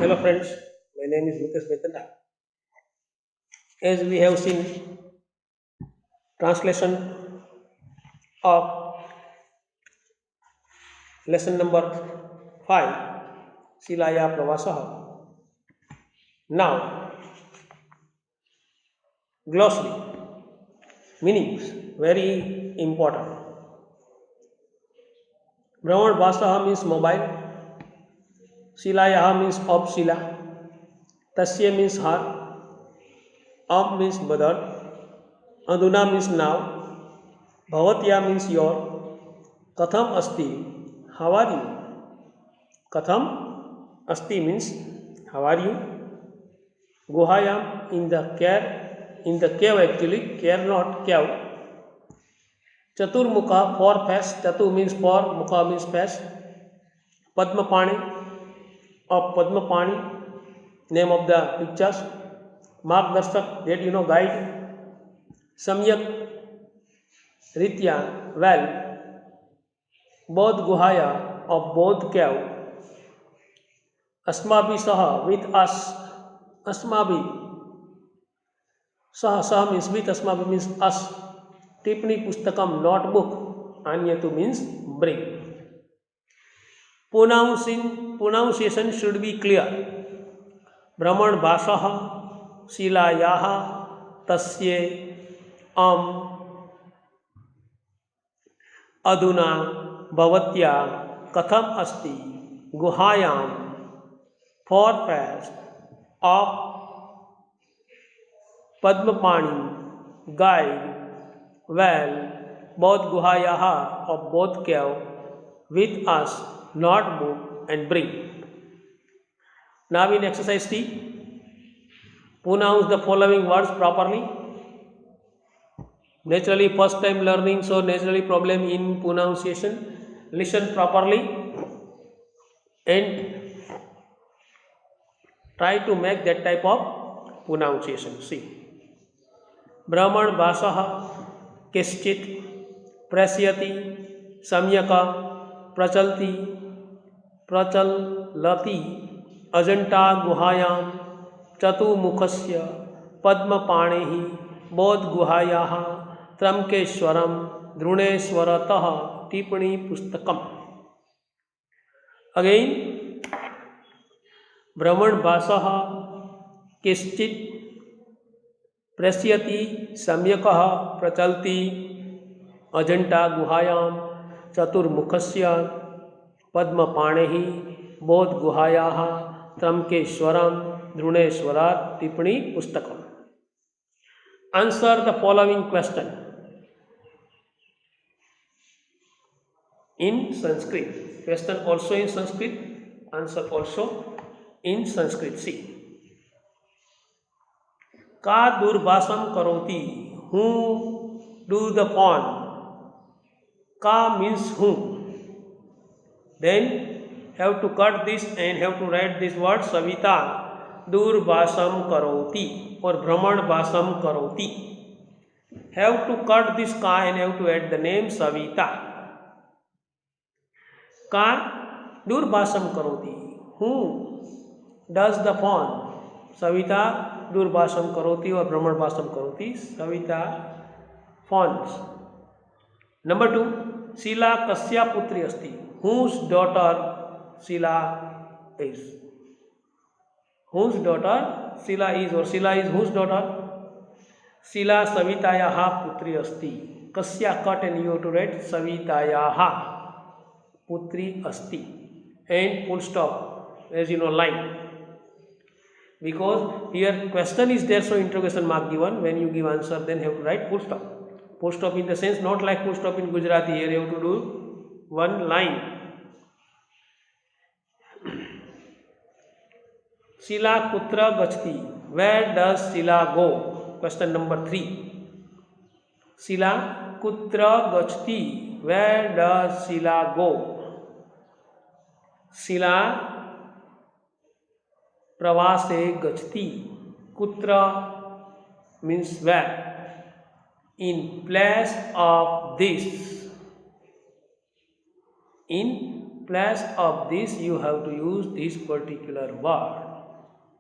Hello friends, my name is Mukesh Betanda. As we have seen translation of lesson number 5, Silaya Pravasaha. Now, glossary, meanings, very important. Brahman Vasaha means mobile, Silayaha means of Sila, Tasya means her, Ab means brother, Aduna means now, Bhavatya means your, Katham Asti, how are you? Katham Asti means how are you? Guhayam in the cave actually, care not cave. Chaturmukha for face, Chatu means for, Mukha means face. Padmapani of Padmapani, name of the pictures. Margdarshak, that you know, guide. Samyak Ritya, well. Bodh Guhaya of Bodh cave. Asmabi Saha, with us. Asmabi Saha means with, Asmabi means us. Tipni Pustakam, notebook. Anyatu means bring. Pronunciation should be clear. Brahman Bhasaha, Silayaha, Tasye, Aduna, Bhavatya, Katham Asti, Guhayam, for fast, of Padmapani, guide, well, both Guhayaha of both cave, with us, notebook and bring. Now in exercise T, pronounce the following words properly. Naturally first time learning, so naturally problem in pronunciation. Listen properly and try to make that type of pronunciation. See. Brahman Vasaha, Keschit, Prasyati, Samyaka, Prachalti, Prachalati, Ajanta Guhayam, Chatu Mukhasya, Padmapanehi, Bodh Guhayaha, Tramkeshwaram, Druneshwarataha, Tipani Pustakam. Again, Brahman Vasaha, Keschit, Prasyati, Samyakah, Prachalti, Ajanta Guhayam, Chaturmukhasya, Padmapanehi, Bodh Guhayaha, Tramkeshwaram, Druneshwarat, Tipani Pustakam. Answer the following question in Sanskrit. Question also in Sanskrit, answer also in Sanskrit. See. Ka durbasam karoti, who do the pawn. Ka means whom. Then have to cut this and have to write this word Savita durbasam karoti or Brahman basam karoti. Have to cut this ka and have to add the name Savita. Ka durbasam karoti, who does the pawn. Savita Durbasam Karoti or Brahman Basam Karoti, Savita fawns. Number 2, Sila Kasya Putri Asti, whose daughter Sila is. Whose daughter Sila is, or Sila is whose daughter? Sila Savitayaha Putri Asti. Kasya cut and you have to write Savitayaha Putri Asti. And full stop, as you know, line. Because here question is there, so interrogation mark given. When you give answer, then you have to write full stop. Full stop in the sense not like full stop in Gujarati. Here you have to do one line. Sila Kutra Gachti, where does Sila go? Question number 3. Sila Kutra Gachti, where does Sila go? Sila Pravase Gachti. Kutra means where. In place of this. In place of this you have to use this particular word.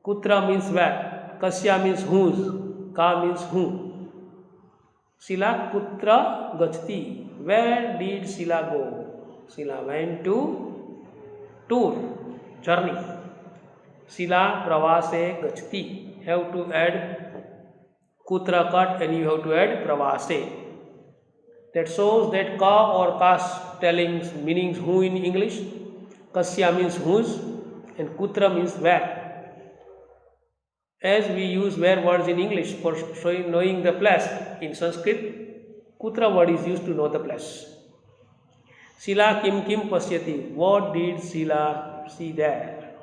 Kutra means where. Kasya means whose. Ka means whom. Sila kutra gachti. Where did Sila go? Sila went to tour, journey. Sila pravase gachti. Have to add kutra cut and you have to add pravase. That shows that ka or kas telling meanings who in English. Kasya means whose and kutra means where. As we use where words in English for showing knowing the place, in Sanskrit, kutra word is used to know the place. Sila kim kim pasyati. What did Sila see there?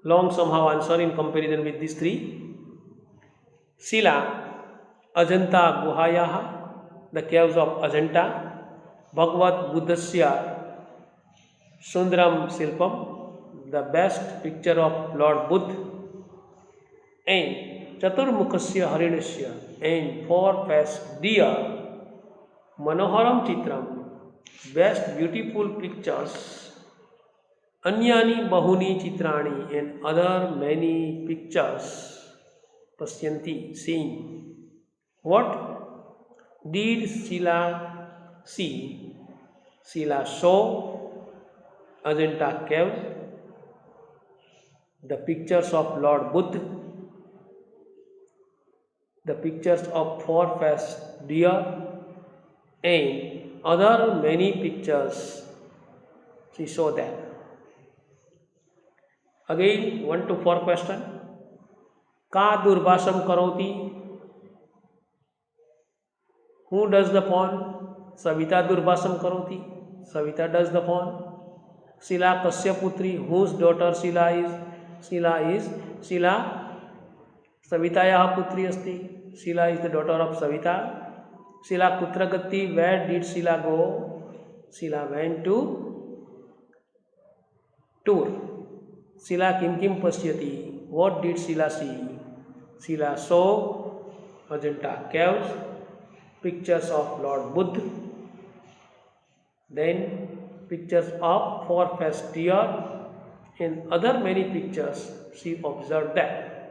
Long somehow answer in comparison with these three. Sila Ajanta Guhayaha, the caves of Ajanta. Bhagavad Buddhasya Sundaram Silpam, the best picture of Lord Buddha. And Chaturmukhasya Harinasya, and four-faced deer. Manoharam Chitram, best beautiful pictures. Anyani Bahuni Chitrani, and other many pictures. Pasyanti, seeing. What did Sila see? Sila saw Ajanta caves, the pictures of Lord Buddha, the pictures of four-faced deer, and other many pictures she saw there. Again, 1 to 4 question. Ka durbasham karoti. Who does the pawn? Savita durbasham karoti. Savita does the pawn. Sila kasya putri. Whose daughter Sila is? Sila Savitayaha putri asti. Sila is the daughter of Savita. Sila kutra gati. Where did Sila go? Sila went to tour. Sila kim kim pasyati. What did Sila see? Sila saw Ajanta caves, pictures of Lord Buddha, then pictures of four-faced deer, and other many pictures she observed there.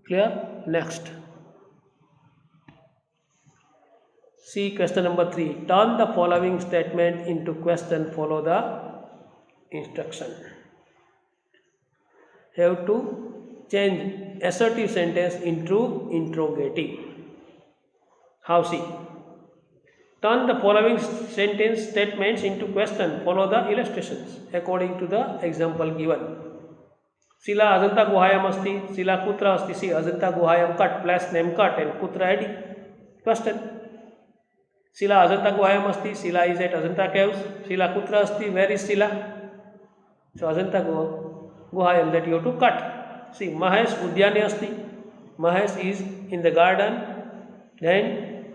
Clear? Next. See question number 3. Turn the following statement into question. Follow the instruction. Have to change assertive sentence into interrogative. How? See. Turn the following sentence statements into question. Follow the illustrations according to the example given. Sila Ajanta Guhayam asti. Sila kutra asti. See Ajanta Guhayam cut. Place name cut and kutra adi. Question. Sila Ajanta Guhayam asti. Sila is at Ajanta caves. Sila kutra asti. Where is Sila? So Ajanta Guhayam, that you have to cut. See Mahesh Udyane asti. Mahesh is in the garden. Then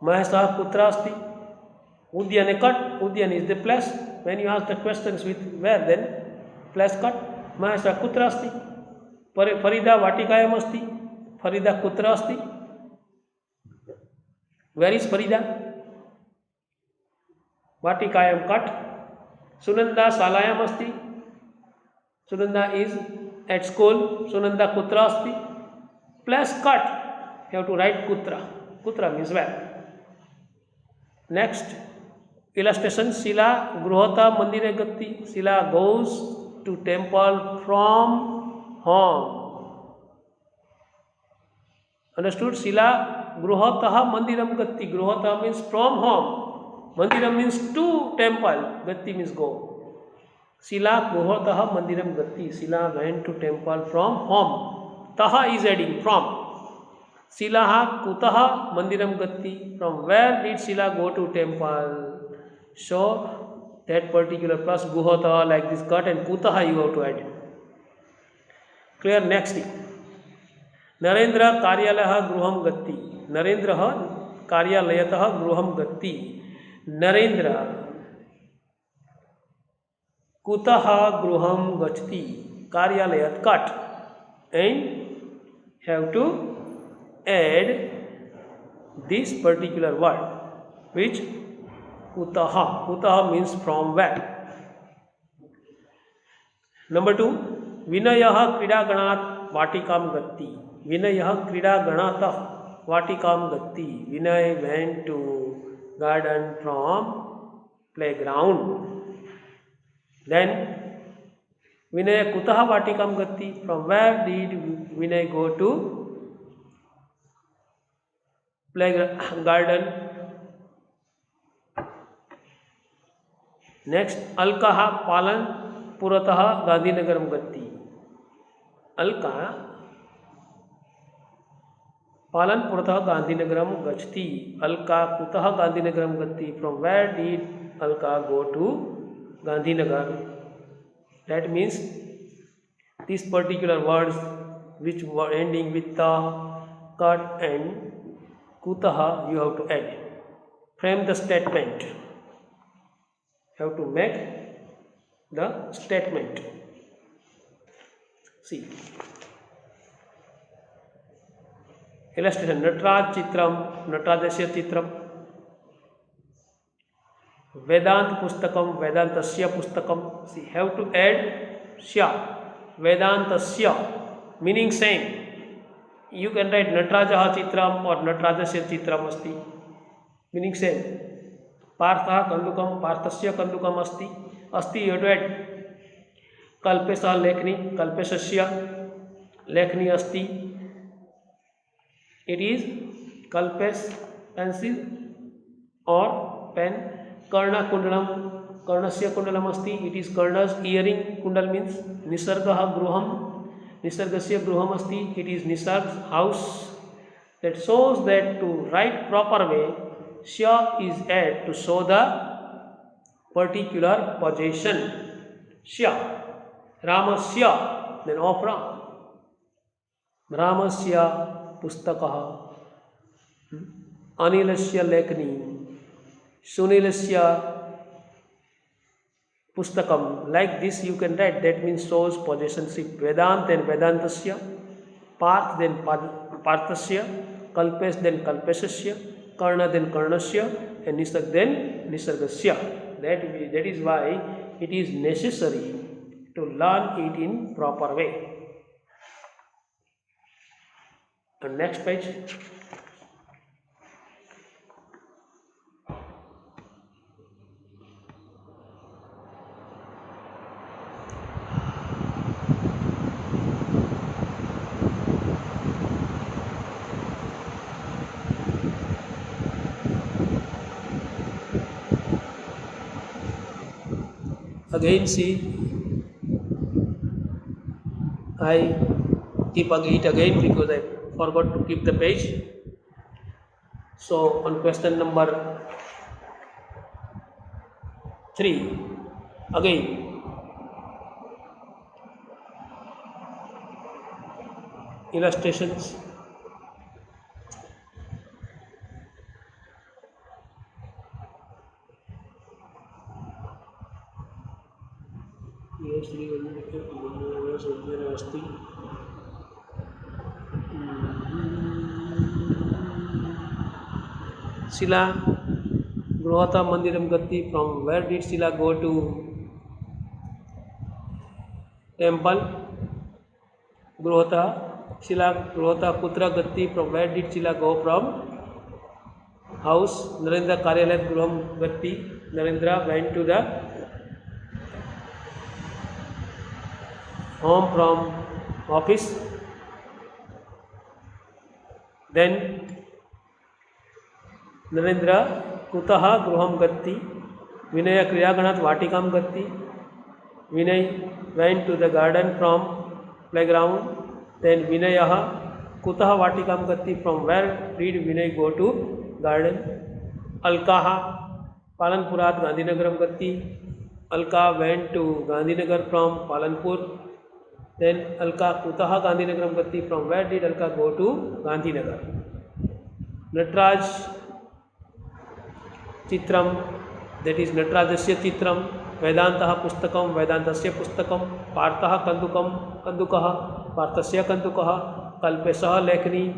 Mahesha Putra asti. Udyane cut. Udyan is the place. When you ask the questions with where, then place cut. Mahesha Putra asti. Farida Vatikayam asti. Farida Putra asti. Where is Farida? Vatikayam cut. Sunanda Salayam asti. Sunanda is at school. Sunanda Putra asti. Place cut. You have to write Putra. Putra means where. Next, illustration. Sila Gruhata Mandire Gatti. Sila goes to temple from home. Understood? Sila Gruhataha Mandiram Gatti. Gruhata means from home. Mandiram means to temple. Gatti means go. Sila Gruhataha Mandiram Gatti. Sila went to temple from home. Taha is adding from. Silaha Kutaha Mandiram Gatti. From where did Sila go to temple? So that particular plus Guhataha like this cut and Kutaha you have to add. Clear? Next thing. Narendra Karyalaha Gruham Gatti. Narendra Karyalayataha Gruham Gatti. Narendra Kutaha Gruham Gachti. Karyalayat cut. And have to add this particular word, which कुतः. Kutah means from where. Number 2, विनयः क्रीडागणात् वाटिकां गत्ति. विनयः क्रीडागणातः वाटिकां गत्ति. Vinay went to garden from playground. Then Vinay kutah vatikam gatti. From where did Vinay go to garden? Next, Alkaha Palanpuratah Gandhinagaram gatti. Alka Palanpuratah Gandhinagaram gachti. Alka kutah Gandhinagaram gatti. From where did Alka go to Gandhinagar? That means these particular words which were ending with ta, kat and kutaha, you have to add. Frame the statement. You have to make the statement. See. Illustration. Nataraj Chitram, Natarajasya Chitram. Vedant Pustakam, Vedantasya Pustakam. See, have to add Sya. Vedantasya, meaning same. You can write Natarajaha Chitram or Natarajasya Chitram asti. Meaning same. Partha Kandukam, Parthasya Kandukam asti. Asti, you have to add Kalpesa Lekhni, Kalpesasya Lekhni asti. It is Kalpes pencil or pen. Karna kundalam, karnasya kundalam asti. It is karna's earring. Kundal means nisargaha gruham, nisargasya gruham asti. It is nisarg's house. That shows that to write proper way, sya is add to show the particular possession. Sya, Ramasya, then of Ram. Ramasya pustakaha, Anilasya lekhni, Sunilasya pustakam. Like this you can write. That means shows possessionship. Vedant then Vedantasya, Parth then Parthasya, Kalpes then Kalpesasya, Karna then Karnasya, and Nisarg then Nisargasya. That is why it is necessary to learn it in proper way. And next page. Again, see, I keep it again because I forgot to keep the page. So on question number 3, again, illustrations. Sila Gruhata Mandiram Gatti. From where did Sila go to temple? Gruhata. Sila Gruhata Kutra Gatti. From where did Sila go from house? Narendra Karyalayat Gruham Gatti. Narendra went to the home from office. Then Narendra Kutaha Gruham Gatti. Vinaya Kriyaganat Vatikam Gatti. Vinay went to the garden from playground. Then Vinayaha Kutaha Vatikam Gatti. From where did Vinay go to garden? Alkaha Palanpurat Gandhinagaram Gatti. Alka went to Gandhinagar from Palanpur. Then Alka Kutaha Gandhinagaram Gatti. From where did Alka go to Gandhinagar? Nataraj Chitram, that is Natarajasya Chitram. Vedantaha Pustakam, Vedantasya Pustakam. Parthaha Kandukam, Kandukaha, Parthasya Kandukaha. Kalpesaha Lekhni,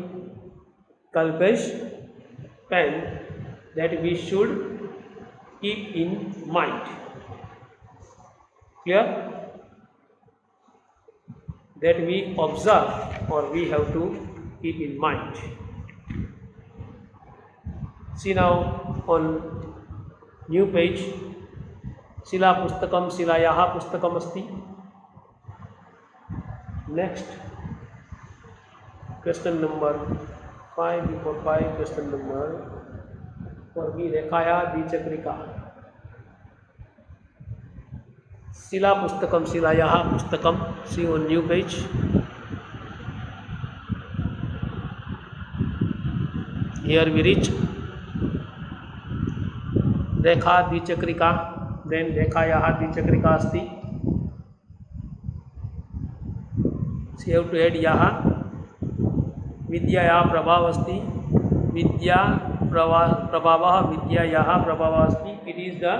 Kalpesh pen. That we should keep in mind. Clear? That we observe or we have to keep in mind. See now on new page, शिला पुस्तकम शिलायाः पुस्तकम अस्ति. Next, question number 5. Before 5, question number 4. रेखाया द्विचक्रिका. शिला पुस्तकम शिलायाः पुस्तकम. See on new page. Here we reach रेखा द्विचक्रिका. Then रेखायाः द्विचक्रिका अस्ति. So you have to add yaha. विद्यायाः प्रभावः अस्ति. विद्या प्रभावः विद्यायाः प्रभावः अस्ति. It is the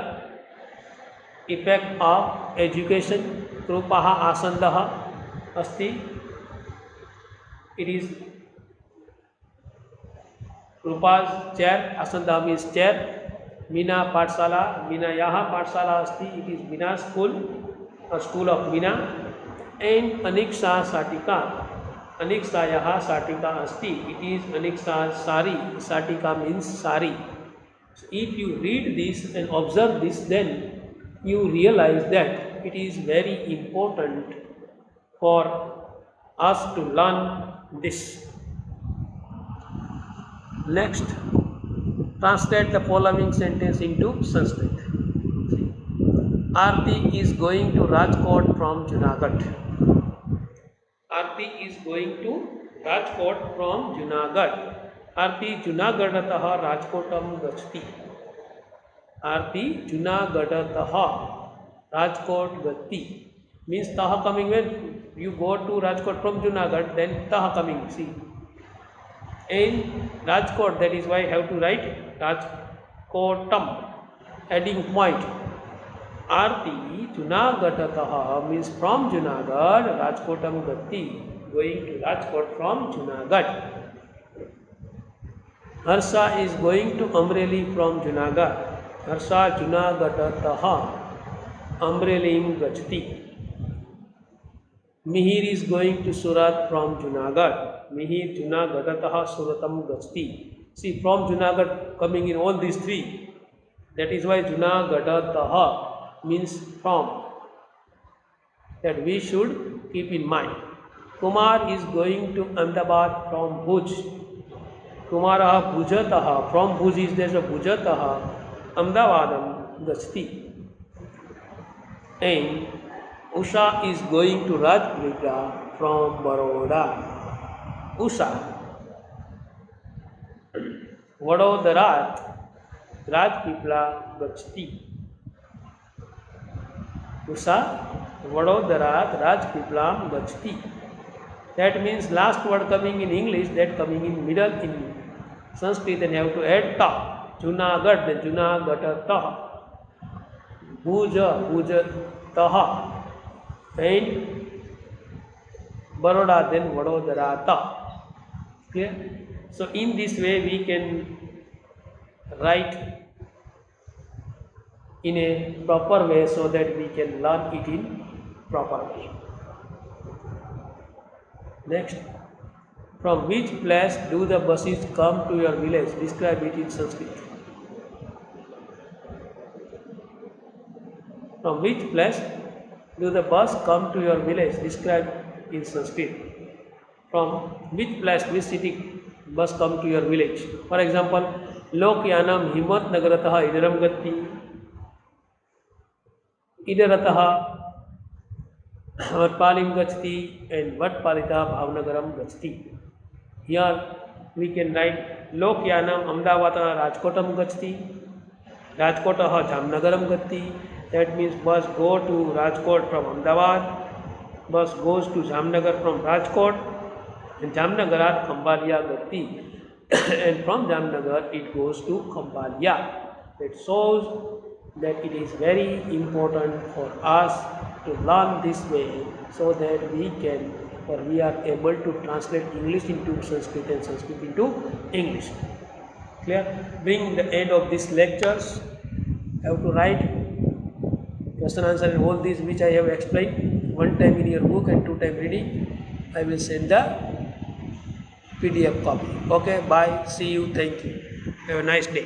effect of education. रूपः आसन्दः अस्ति. It is रूपा's chair. आसन्दः means chair. Meena पाठशाला. मीनायाः पाठशाला अस्ति. It is Meena school, a school of Meena. And Aniksha शाटिका. अनिक्षायाः शाटिका अस्ति. It is Aniksha sari. Shatika means sari. So if you read this and observe this, then you realize that it is very important for us to learn this. Next, translate the following sentence into Sanskrit. Aarti is going to Rajkot from Junagadh. Aarti is going to Rajkot from Junagadh. Aarti Junagadhatah Rajkotam gachati. Aarti Junagadhatah Rajkot gati. Means Taha coming when you go to Rajkot from Junagadh, then Taha coming. See. And Rajkot, that is why I have to write Rajkotam. Adding point. Aarti Junagadhatah means from Junagadh, Rajkotam gati. Going to Rajkot from Junagadh. Harsha is going to Amreli from Junagadh. Harsha Junagadhatah Amrelim gachati. Mihir is going to Surat from Junagadh. Mihir Junagadhatah Suratam gachati. See, from Junagadh coming in all these three. That is why Junagadhatah means from. That we should keep in mind. Kumar is going to Ahmedabad from Bhuj. Kumaraha Bhujataha. From Bhuj is there a Bhujataha. Ahmedabadam gachati. And Usha is going to Rajpura from Baroda. Usha. Vadodarat Rajpipla gachati. Usha Vadodarat Rajpiplam gachati. That means last word coming in English, that coming in middle in Sanskrit, then you have to add ta. Junagadh, then Junagadhatah. Bhuja, and Baroda, then Vadodarata. Clear? So in this way we can write in a proper way so that we can learn it in proper way. Next, from which place do the buses come to your village? Describe it in Sanskrit. From which place do the bus come to your village? Describe in Sanskrit. From which place, which city bus come to your village? For example, Lokyanam Himat Nagaratah Idaram Gati. Idaratah Vatpalim Gachti and Vatpalita Bhavnagaram Gachti. Here we can write Lokyanam Ahmedabad Rajkotam Gachti. Rajkotah Jamnagaram Gati. That means bus go to Rajkot from Ahmedabad. Bus goes to Jamnagar from Rajkot. And Jamnagarat Khambaliya Gati. And from Jamnagar it goes to Khambaliya. That shows that it is very important for us to learn this way so that we can or we are able to translate English into Sanskrit and Sanskrit into English. Clear? Being the end of these lectures, have to write question answer and all these which I have explained one time in your book and 2 time reading. I will send the PDF copy. Okay, bye, see you, thank you, have a nice day.